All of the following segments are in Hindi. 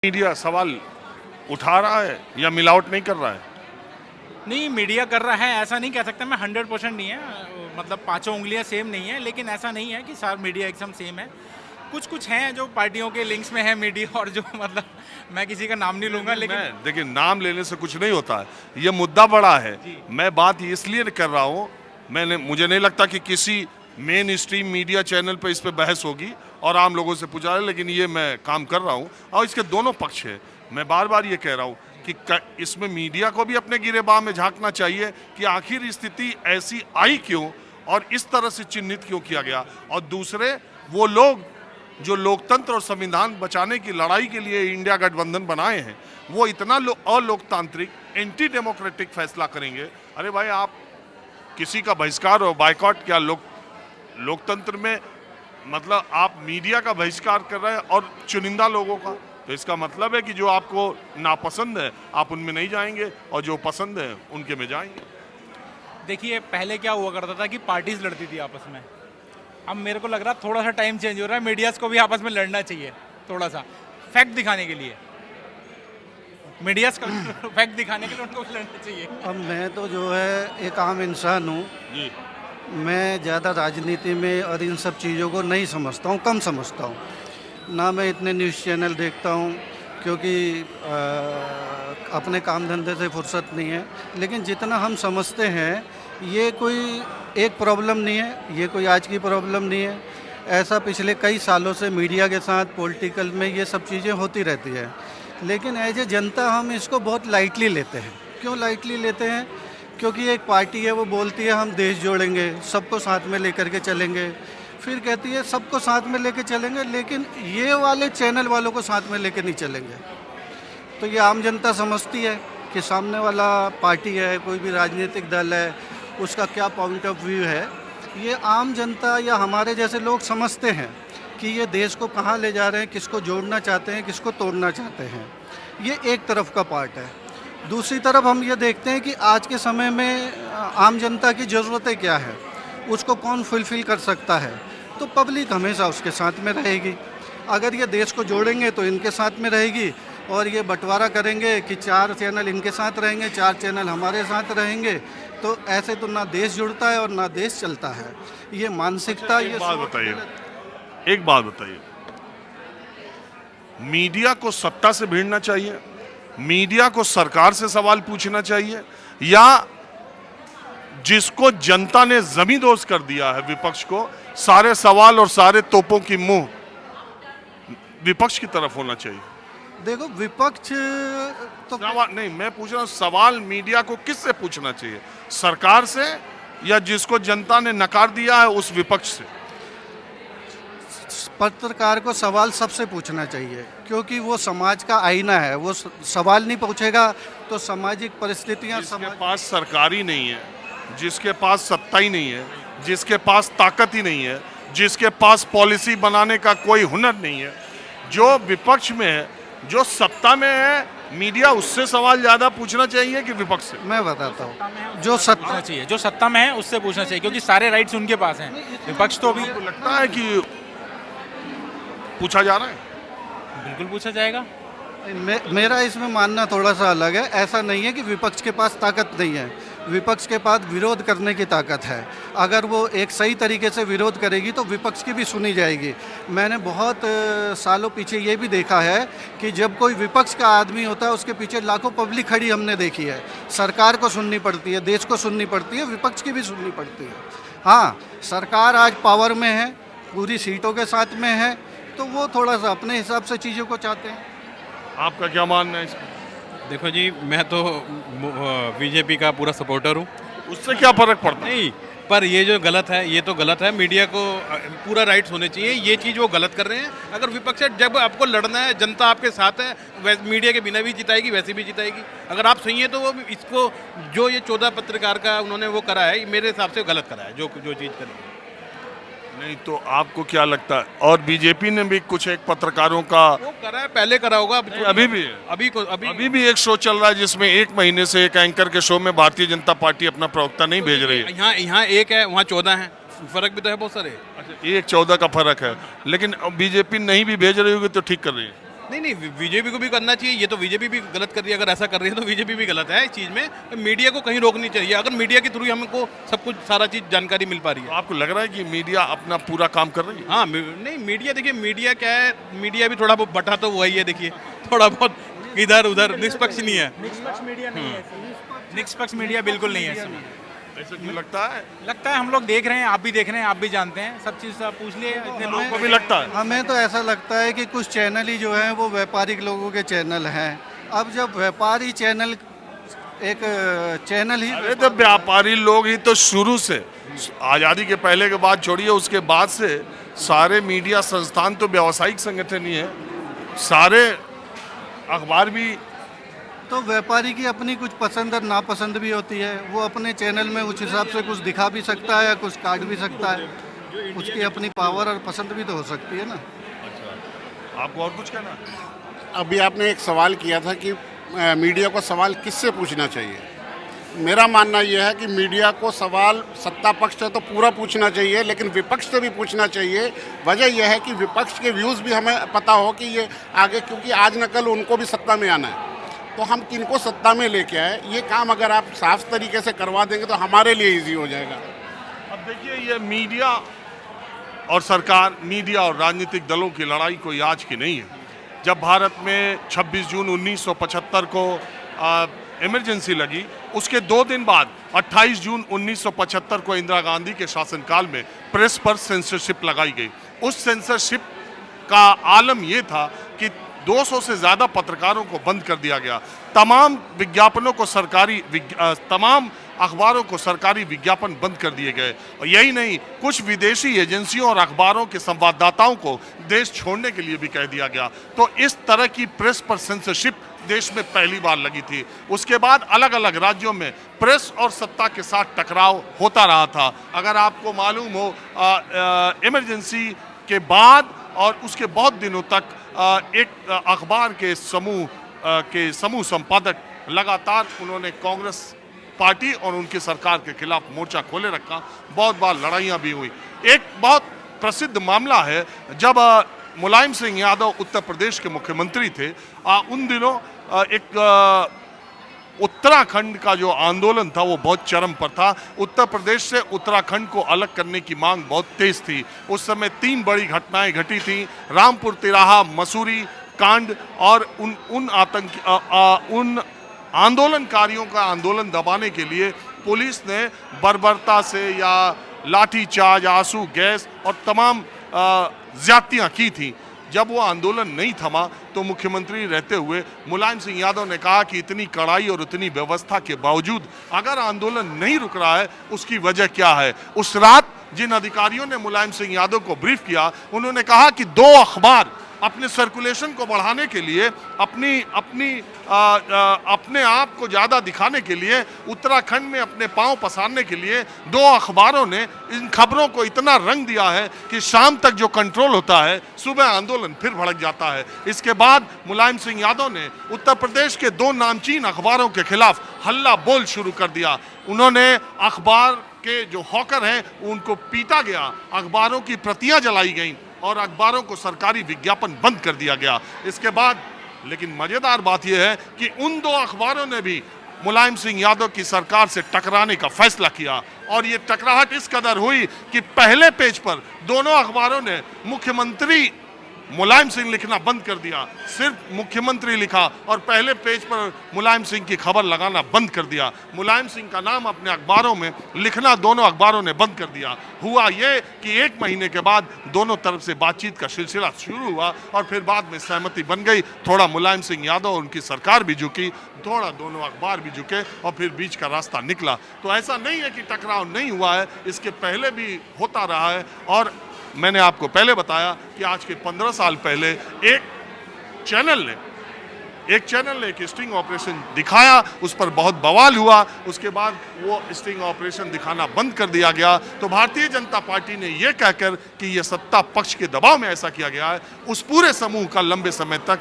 मीडिया सवाल उठा रहा है या मिलावट नहीं कर रहा है? नहीं, मीडिया कर रहा है ऐसा नहीं कह सकता मैं। 100% नहीं है, मतलब पांचों उंगलियां सेम नहीं है, लेकिन ऐसा नहीं है कि सारा मीडिया एकदम सेम है। कुछ कुछ हैं जो पार्टियों के लिंक्स में है मीडिया, और जो मतलब मैं किसी का नाम नहीं लूंगा, लेकिन देखिए, नाम लेने से कुछ नहीं होता है, ये मुद्दा बड़ा है। मैं बात इसलिए कर रहा हूँ, मुझे नहीं लगता कि किसी मेन स्ट्रीम मीडिया चैनल पर इस पर बहस होगी और आम लोगों से पूछा है, लेकिन ये मैं काम कर रहा हूँ और इसके दोनों पक्ष है। मैं बार बार ये कह रहा हूँ कि इसमें मीडिया को भी अपने गिरेबान में झांकना चाहिए कि आखिर स्थिति ऐसी आई क्यों और इस तरह से चिन्हित क्यों किया गया। और दूसरे, वो लोग जो लोकतंत्र और संविधान बचाने की लड़ाई के लिए इंडिया गठबंधन बनाए हैं, वो इतना अलोकतांत्रिक, एंटी डेमोक्रेटिक फैसला करेंगे। अरे भाई, आप किसी का बहिष्कार और बायकॉट, क्या लोकतंत्र में मतलब आप मीडिया का बहिष्कार कर रहे हैं और चुनिंदा लोगों का, तो इसका मतलब है कि जो आपको नापसंद है आप उनमें नहीं जाएंगे और जो पसंद है उनके में जाएंगे। देखिए पहले क्या हुआ करता था कि पार्टीज लड़ती थी आपस में। अब मेरे को लग रहा है थोड़ा सा टाइम चेंज हो रहा है, मीडियाज को भी आपस में लड़ना चाहिए, थोड़ा सा फैक्ट दिखाने के लिए। मीडियाज का फैक्ट दिखाने के लिए उनको भी लड़ना चाहिए। अब मैं तो जो है एक आम इंसान हूँ, जी, मैं ज़्यादा राजनीति में और इन सब चीज़ों को नहीं समझता हूँ, कम समझता हूँ। ना मैं इतने न्यूज़ चैनल देखता हूँ क्योंकि अपने काम धंधे से फुर्सत नहीं है। लेकिन जितना हम समझते हैं, ये कोई एक प्रॉब्लम नहीं है, ये कोई आज की प्रॉब्लम नहीं है। ऐसा पिछले कई सालों से मीडिया के साथ पॉलिटिकल में ये सब चीज़ें होती रहती है। लेकिन एज ए जनता हम इसको बहुत लाइटली लेते हैं। क्यों लाइटली लेते हैं? क्योंकि एक पार्टी है, वो बोलती है हम देश जोड़ेंगे, सबको साथ में लेकर के चलेंगे। फिर कहती है सबको साथ में लेके चलेंगे, लेकिन ये वाले चैनल वालों को साथ में लेके नहीं चलेंगे। तो ये आम जनता समझती है कि सामने वाला पार्टी है, कोई भी राजनीतिक दल है, उसका क्या पॉइंट ऑफ व्यू है। ये आम जनता या हमारे जैसे लोग समझते हैं कि ये देश को कहाँ ले जा रहे हैं, किसको जोड़ना चाहते हैं, किसको तोड़ना चाहते हैं। ये एक तरफ का पार्ट है। दूसरी तरफ हम ये देखते हैं कि आज के समय में आम जनता की ज़रूरतें क्या है, उसको कौन फुलफ़िल कर सकता है। तो पब्लिक हमेशा उसके साथ में रहेगी। अगर ये देश को जोड़ेंगे तो इनके साथ में रहेगी, और ये बंटवारा करेंगे कि 4 चैनल इनके साथ रहेंगे, 4 चैनल हमारे साथ रहेंगे, तो ऐसे तो ना देश जुड़ता है और ना देश चलता है। ये मानसिकता, ये एक बात बताइए, मीडिया को सत्ता से भिड़ना चाहिए, मीडिया को सरकार से सवाल पूछना चाहिए, या जिसको जनता ने जमींदोज कर दिया है विपक्ष को, सारे सवाल और सारे तोपों की मुंह विपक्ष की तरफ होना चाहिए? देखो, विपक्ष तो सवाल नहीं, मैं पूछ रहा हूं, सवाल मीडिया को किससे पूछना चाहिए, सरकार से या जिसको जनता ने नकार दिया है उस विपक्ष से? पत्रकार को सवाल सबसे पूछना चाहिए, क्योंकि वो समाज का आईना है। वो सवाल नहीं पूछेगा तो सामाजिक परिस्थितियां, जिसके पास सरकार ही नहीं है, जिसके पास सत्ता ही नहीं है, जिसके पास ताकत ही नहीं है, जिसके पास पॉलिसी बनाने का कोई हुनर नहीं है, जो विपक्ष में है, जो सत्ता में है, मीडिया उससे सवाल ज्यादा पूछना चाहिए कि विपक्ष से? मैं बताता हूँ, जो सत्ता चाहिए, जो सत्ता में है उससे पूछना चाहिए, क्योंकि सारे राइट्स उनके पास हैं। विपक्ष तो अभी लगता है कि पूछा जा रहा है। बिल्कुल पूछा जाएगा। मेरा इसमें मानना थोड़ा सा अलग है। ऐसा नहीं है कि विपक्ष के पास ताकत नहीं है, विपक्ष के पास विरोध करने की ताकत है। अगर वो एक सही तरीके से विरोध करेगी तो विपक्ष की भी सुनी जाएगी। मैंने बहुत सालों पीछे ये भी देखा है कि जब कोई विपक्ष का आदमी होता है, उसके पीछे लाखों पब्लिक खड़ी हमने देखी है। सरकार को सुननी पड़ती है, देश को सुननी पड़ती है, विपक्ष की भी सुननी पड़ती है। हाँ, सरकार आज पावर में है, पूरी सीटों के साथ में है, तो वो थोड़ा सा अपने हिसाब से चीज़ों को चाहते हैं। आपका क्या मानना है इसमें? देखो जी, मैं तो बीजेपी का पूरा सपोर्टर हूँ। उससे क्या फर्क पड़ता है? नहीं, पर ये जो गलत है, ये तो गलत है। मीडिया को पूरा राइट्स होने चाहिए, ये चीज़ वो गलत कर रहे हैं। अगर विपक्ष है, जब आपको लड़ना है, जनता आपके साथ है, वैसे मीडिया के बिना भी जिताएगी, वैसे भी जिताएगी। अगर आप सही हैं तो वो इसको, जो ये 14 पत्रकार का उन्होंने वो करा है, मेरे हिसाब से गलत करा है, जो चीज़ करी है। नहीं तो आपको क्या लगता है? और बीजेपी ने भी कुछ एक पत्रकारों का वो करा है, पहले करा होगा, अभी भी है। अभी भी एक शो चल रहा है जिसमें 1 महीने से एक एंकर के शो में भारतीय जनता पार्टी अपना प्रवक्ता नहीं भेज रही है। यहाँ एक है, वहाँ 14 है, फर्क भी तो है बहुत सारे। अच्छा, 1-14 का फर्क है, लेकिन बीजेपी नहीं भी भेज रही होगी तो ठीक कर रही है। नहीं, बीजेपी को भी करना चाहिए। ये तो बीजेपी भी गलत कर रही है, अगर ऐसा कर रही है तो बीजेपी भी गलत है इस चीज़ में। मीडिया को कहीं रोकनी चाहिए, अगर मीडिया के थ्रू ही हमको सब कुछ सारा चीज़ जानकारी मिल पा रही तो है। आपको लग रहा है कि मीडिया अपना पूरा काम कर रही है? हाँ, नहीं, मीडिया देखिए, मीडिया क्या है, मीडिया भी थोड़ा बहुत बटा तो वही है, देखिए थोड़ा बहुत इधर उधर निष्पक्ष नहीं है। निष्पक्ष मीडिया नहीं है, निष्पक्ष मीडिया बिल्कुल नहीं है इसमें। ऐसा क्यों लगता है? लगता है, हम लोग देख रहे हैं, आप भी देख रहे हैं, आप भी जानते हैं, सब चीज़ आप पूछ लिए, इतने लोगों आपको भी लगता है? हमें तो ऐसा लगता है कि कुछ चैनल ही जो हैं वो व्यापारिक लोगों के चैनल हैं। अब जब व्यापारी चैनल एक चैनल ही अरे तो व्यापारी लोग ही तो शुरू से, आज़ादी के पहले के बाद छोड़िए, उसके बाद से सारे मीडिया संस्थान तो व्यावसायिक संगठन ही है। सारे अखबार भी तो व्यापारी की अपनी कुछ पसंद और नापसंद भी होती है। वो अपने चैनल में उस हिसाब से कुछ दिखा भी सकता है या कुछ काट भी सकता है। उसकी अपनी पावर और पसंद भी तो हो सकती है ना। आपको और कुछ कहना है? अभी आपने एक सवाल किया था कि मीडिया को सवाल किससे पूछना चाहिए। मेरा मानना यह है कि मीडिया को सवाल सत्ता पक्ष से तो पूरा पूछना चाहिए, लेकिन विपक्ष से भी पूछना चाहिए। वजह यह है कि विपक्ष के व्यूज़ भी हमें पता हो कि ये आगे, क्योंकि आज न कल उनको भी सत्ता में आना है, तो हम किनको सत्ता में लेके आए, ये काम अगर आप साफ तरीके से करवा देंगे तो हमारे लिए ईजी हो जाएगा। अब देखिए, ये मीडिया और सरकार, मीडिया और राजनीतिक दलों की लड़ाई कोई आज की नहीं है। जब भारत में 26 जून 1975 को इमरजेंसी लगी, उसके 2 दिन बाद 28 जून 1975 को इंदिरा गांधी के शासनकाल में प्रेस पर सेंसरशिप लगाई गई। उस सेंसरशिप का आलम यह था कि 200 से ज़्यादा पत्रकारों को बंद कर दिया गया। तमाम विज्ञापनों को तमाम अखबारों को सरकारी विज्ञापन बंद कर दिए गए। और यही नहीं, कुछ विदेशी एजेंसियों और अखबारों के संवाददाताओं को देश छोड़ने के लिए भी कह दिया गया। तो इस तरह की प्रेस पर सेंसरशिप देश में पहली बार लगी थी। उसके बाद अलग अलग राज्यों में प्रेस और सत्ता के साथ टकराव होता रहा था। अगर आपको मालूम हो, इमरजेंसी के बाद और उसके बहुत दिनों तक एक अखबार के समूह संपादक लगातार उन्होंने कांग्रेस पार्टी और उनकी सरकार के खिलाफ मोर्चा खोले रखा। बहुत बार लड़ाइयाँ भी हुई। एक बहुत प्रसिद्ध मामला है, जब मुलायम सिंह यादव उत्तर प्रदेश के मुख्यमंत्री थे, उन दिनों एक उत्तराखंड का जो आंदोलन था वो बहुत चरम पर था। उत्तर प्रदेश से उत्तराखंड को अलग करने की मांग बहुत तेज थी। उस समय 3 बड़ी घटनाएं घटी थी, रामपुर तिराहा, मसूरी कांड, और उन आंदोलनकारियों का आंदोलन दबाने के लिए पुलिस ने बर्बरता से या लाठीचार्ज, आंसू गैस और तमाम ज्यादतियाँ की थी। जब वो आंदोलन नहीं थमा तो मुख्यमंत्री रहते हुए मुलायम सिंह यादव ने कहा कि इतनी कड़ाई और इतनी व्यवस्था के बावजूद अगर आंदोलन नहीं रुक रहा है, उसकी वजह क्या है। उस रात जिन अधिकारियों ने मुलायम सिंह यादव को ब्रीफ किया, उन्होंने कहा कि 2 अखबार अपने सर्कुलेशन को बढ़ाने के लिए, अपने आप को ज़्यादा दिखाने के लिए, उत्तराखंड में अपने पांव पसारने के लिए 2 अखबारों ने इन खबरों को इतना रंग दिया है कि शाम तक जो कंट्रोल होता है, सुबह आंदोलन फिर भड़क जाता है। इसके बाद मुलायम सिंह यादव ने उत्तर प्रदेश के 2 नामचीन अखबारों के खिलाफ हल्ला बोल शुरू कर दिया। उन्होंने अखबार के जो हॉकर हैं उनको पीटा गया, अखबारों की प्रतियां जलाई गईं और अखबारों को सरकारी विज्ञापन बंद कर दिया गया। इसके बाद, लेकिन मजेदार बात यह है कि उन 2 अखबारों ने भी मुलायम सिंह यादव की सरकार से टकराने का फैसला किया, और ये टकराहट इस कदर हुई कि पहले पेज पर दोनों अखबारों ने मुख्यमंत्री मुलायम सिंह लिखना बंद कर दिया, सिर्फ मुख्यमंत्री लिखा, और पहले पेज पर मुलायम सिंह की खबर लगाना बंद कर दिया। मुलायम सिंह का नाम अपने अखबारों में लिखना दोनों अखबारों ने बंद कर दिया। हुआ ये कि 1 महीने के बाद दोनों तरफ से बातचीत का सिलसिला शुरू हुआ और फिर बाद में सहमति बन गई। थोड़ा मुलायम सिंह यादव और उनकी सरकार भी झुकी, थोड़ा दोनों अखबार भी झुके, और फिर बीच का रास्ता निकला। तो ऐसा नहीं है कि टकराव नहीं हुआ है, इसके पहले भी होता रहा है। और मैंने आपको पहले बताया कि आज के 15 साल पहले एक चैनल ने एक स्टिंग ऑपरेशन दिखाया, उस पर बहुत बवाल हुआ। उसके बाद वो स्टिंग ऑपरेशन दिखाना बंद कर दिया गया। तो भारतीय जनता पार्टी ने ये कहकर कि ये सत्ता पक्ष के दबाव में ऐसा किया गया है, उस पूरे समूह का लंबे समय तक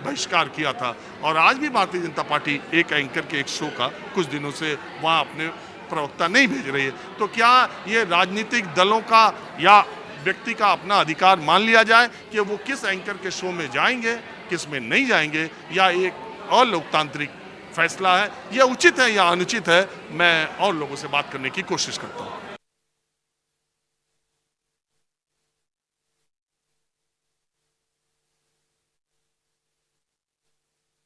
बहिष्कार किया था। और आज भी भारतीय जनता पार्टी एक एंकर के एक शो का कुछ दिनों से वहाँ अपने प्रवक्ता नहीं भेज रही है। तो क्या ये राजनीतिक दलों का या व्यक्ति का अपना अधिकार मान लिया जाए कि वो किस एंकर के शो में जाएंगे, तक इसमें नहीं जाएंगे, या एक और लोकतांत्रिक फैसला है, यह उचित है या अनुचित है, मैं और लोगों से बात करने की कोशिश करता हूँ।